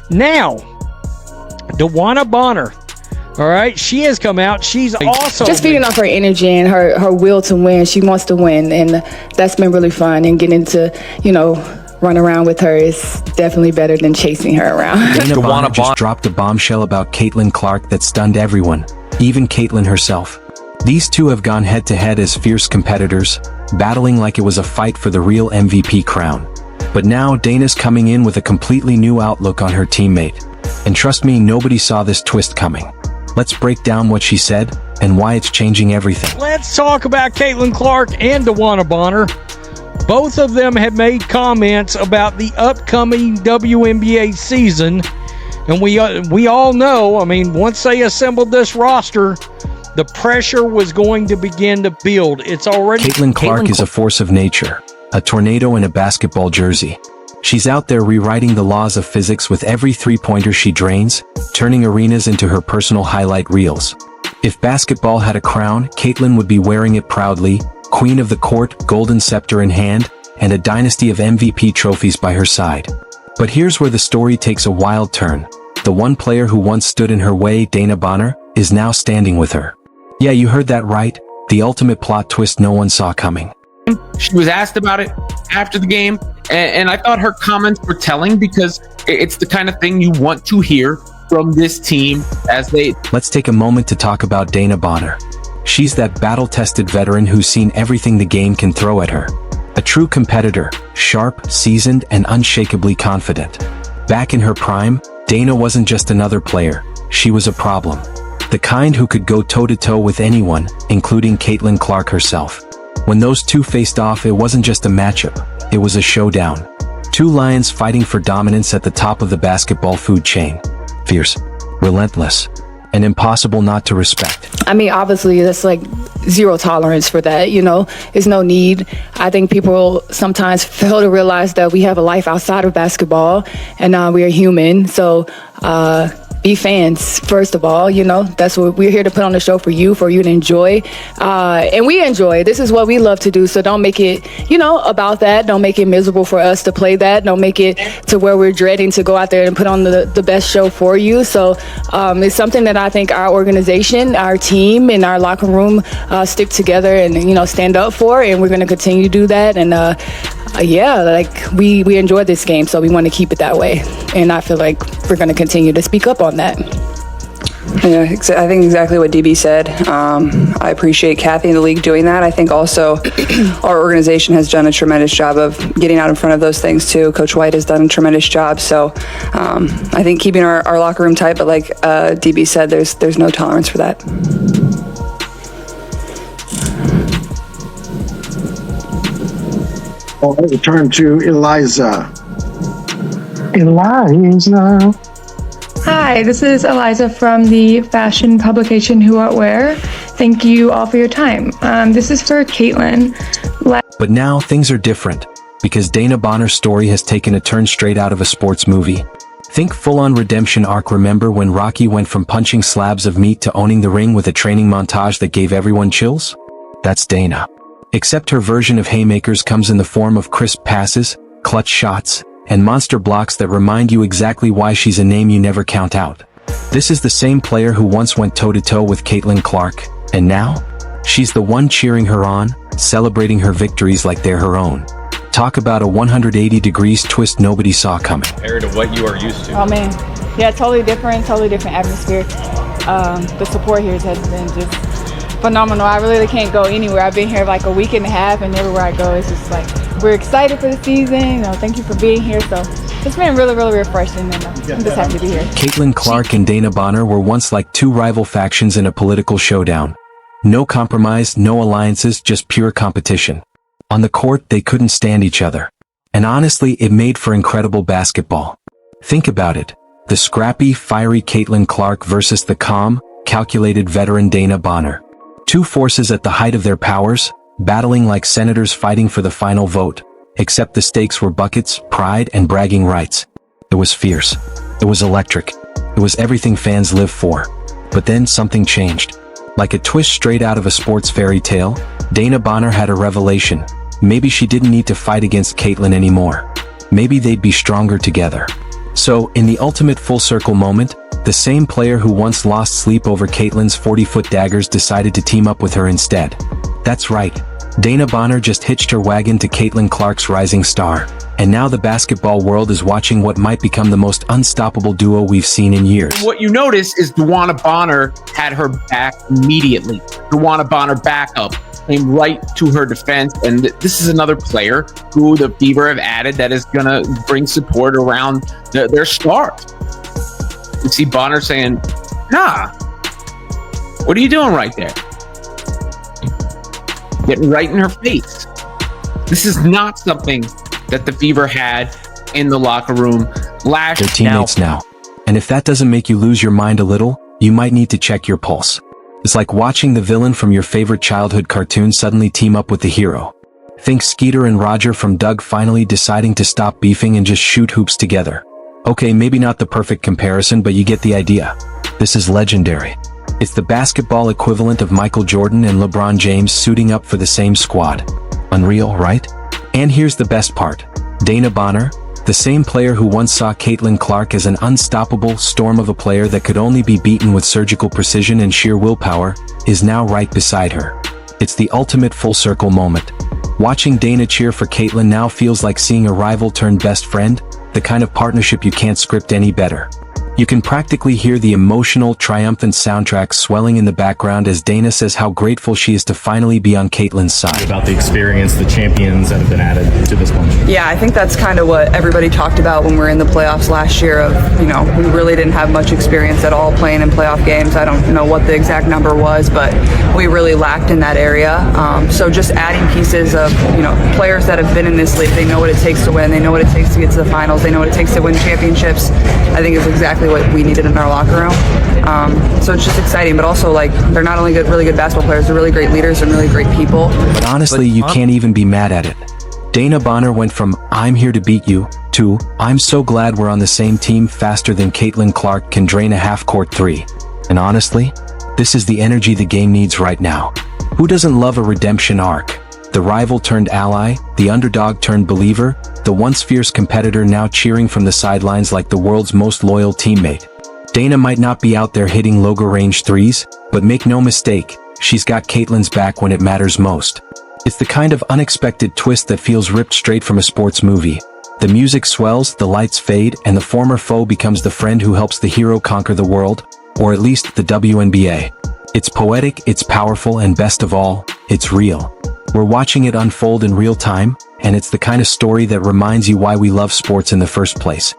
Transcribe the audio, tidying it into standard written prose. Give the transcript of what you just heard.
Now, DeWanna Bonner, all right, she has come out. She's also just feeding off her energy and her will to win. She wants to win, and that's been really fun. And getting to, run around with her is definitely better than chasing her around. DeWanna just dropped a bombshell about Caitlin Clark that stunned everyone, even Caitlin herself. These two have gone head-to-head as fierce competitors, battling like it was a fight for the real MVP crown. But now Dana's coming in with a completely new outlook on her teammate. And trust me, nobody saw this twist coming. Let's break down what she said and why it's changing everything. Let's talk about Caitlin Clark and DeWanna Bonner. Both of them have made comments about the upcoming WNBA season. And we all know, once they assembled this roster, the pressure was going to begin to build. It's already... Caitlin Clark is a force of nature, a tornado in a basketball jersey. She's out there rewriting the laws of physics with every three-pointer she drains, turning arenas into her personal highlight reels. If basketball had a crown, Caitlin would be wearing it proudly, queen of the court, golden scepter in hand, and a dynasty of MVP trophies by her side. But here's where the story takes a wild turn. The one player who once stood in her way, DeWanna Bonner, is now standing with her. Yeah, you heard that right. The ultimate plot twist no one saw coming. She was asked about it after the game, and I thought her comments were telling because it's the kind of thing you want to hear from this team as they... Let's take a moment to talk about DeWanna Bonner. She's that battle-tested veteran who's seen everything the game can throw at her. A true competitor, sharp, seasoned, and unshakably confident. Back in her prime, Dana wasn't just another player, she was a problem. The kind who could go toe-to-toe with anyone, including Caitlin Clark herself. When those two faced off, it wasn't just a matchup, it was a showdown. Two lions fighting for dominance at the top of the basketball food chain. Fierce, relentless, and impossible not to respect. Obviously, that's like zero tolerance for that, There's no need. I think people sometimes fail to realize that we have a life outside of basketball, and we are human. So, be fans, first of all, that's what we're here to put on the show for you to enjoy. And we enjoy. This is what we love to do. So don't make it, about that. Don't make it miserable for us to play that. Don't make it to where we're dreading to go out there and put on the best show for you. So it's something that I think our organization, our team, and our locker room stick together and, stand up for. And we're going to continue to do that. And we enjoy this game, so we want to keep it that way. And I feel like we're going to continue to speak up on that. Yeah, I think exactly what DB said. I appreciate Kathy and the league doing that. I think also our organization has done a tremendous job of getting out in front of those things too. Coach White has done a tremendous job. So I think keeping our locker room tight, but like DB said, there's no tolerance for that. All right, we turn to Eliza. Hi, this is Eliza from the fashion publication Who What Wear. Thank you all for your time. This is for Caitlin. But now things are different, because DeWanna Bonner's story has taken a turn straight out of a sports movie. Think full-on redemption arc. Remember when Rocky went from punching slabs of meat to owning the ring with a training montage that gave everyone chills? That's Dana. Except her version of haymakers comes in the form of crisp passes, clutch shots, and monster blocks that remind you exactly why she's a name you never count out. This is the same player who once went toe-to-toe with Caitlin Clark, and now? She's the one cheering her on, celebrating her victories like they're her own. Talk about a 180 degrees twist nobody saw coming. Compared to what you are used to. Oh man, yeah, totally different atmosphere. The support here has been just phenomenal. I really can't go anywhere. I've been here like a week and a half, and everywhere I go, it's just like, we're excited for the season. Thank you for being here. So it's been really, really refreshing, and I'm just happy to be here. Caitlin Clark and DeWanna Bonner were once like two rival factions in a political showdown. No compromise, no alliances, just pure competition. On the court, they couldn't stand each other. And honestly, it made for incredible basketball. Think about it. The scrappy, fiery Caitlin Clark versus the calm, calculated veteran DeWanna Bonner. Two forces at the height of their powers, battling like senators fighting for the final vote, except the stakes were buckets, pride, and bragging rights. It was fierce. It was electric. It was everything fans live for. But then something changed. Like a twist straight out of a sports fairy tale, DeWanna Bonner had a revelation. Maybe she didn't need to fight against Caitlin anymore. Maybe they'd be stronger together. So, in the ultimate full circle moment, the same player who once lost sleep over Caitlyn's 40-foot daggers decided to team up with her instead. That's right. DeWanna Bonner just hitched her wagon to Caitlin Clark's rising star. And now the basketball world is watching what might become the most unstoppable duo we've seen in years. What you notice is DeWanna Bonner had her back immediately. DeWanna Bonner backup came right to her defense. And this is another player who the Fever have added that is going to bring support around their stars. You see Bonner saying, nah, what are you doing right there? Getting right in her face. This is not something that the Fever had in the locker room last year. They're teammates now. And if that doesn't make you lose your mind a little, you might need to check your pulse. It's like watching the villain from your favorite childhood cartoon suddenly team up with the hero. Think Skeeter and Roger from Doug finally deciding to stop beefing and just shoot hoops together. Okay, maybe not the perfect comparison, but you get the idea. This is legendary. It's the basketball equivalent of Michael Jordan and LeBron James suiting up for the same squad. Unreal, right? And here's the best part. DeWanna Bonner, the same player who once saw Caitlin Clark as an unstoppable storm of a player that could only be beaten with surgical precision and sheer willpower, is now right beside her. It's the ultimate full circle moment. Watching Dana cheer for Caitlin now feels like seeing a rival turn best friend, the kind of partnership you can't script any better. You can practically hear the emotional, triumphant soundtrack swelling in the background as Dana says how grateful she is to finally be on Caitlin's side. About the experience, the champions that have been added to this bunch. Yeah, I think that's kind of what everybody talked about when we were in the playoffs last year of, we really didn't have much experience at all playing in playoff games. I don't know what the exact number was, but we really lacked in that area. So just adding pieces of, players that have been in this league, they know what it takes to win, they know what it takes to get to the finals, they know what it takes to win championships, I think is exactly what we needed in our locker room. So it's just exciting, but also they're not only really good basketball players, they're really great leaders and really great people. But honestly, you can't even be mad at it. DeWanna Bonner went from "I'm here to beat you" to "I'm so glad we're on the same team" faster than Caitlin Clark can drain a half-court three. And honestly, this is the energy the game needs right now. Who doesn't love a redemption arc? The rival turned ally, the underdog turned believer, the once fierce competitor now cheering from the sidelines like the world's most loyal teammate. Dana might not be out there hitting logo range threes, but make no mistake, she's got Caitlin's back when it matters most. It's the kind of unexpected twist that feels ripped straight from a sports movie. The music swells, the lights fade, and the former foe becomes the friend who helps the hero conquer the world, or at least the WNBA. It's poetic, it's powerful, and best of all, it's real. We're watching it unfold in real time, and it's the kind of story that reminds you why we love sports in the first place.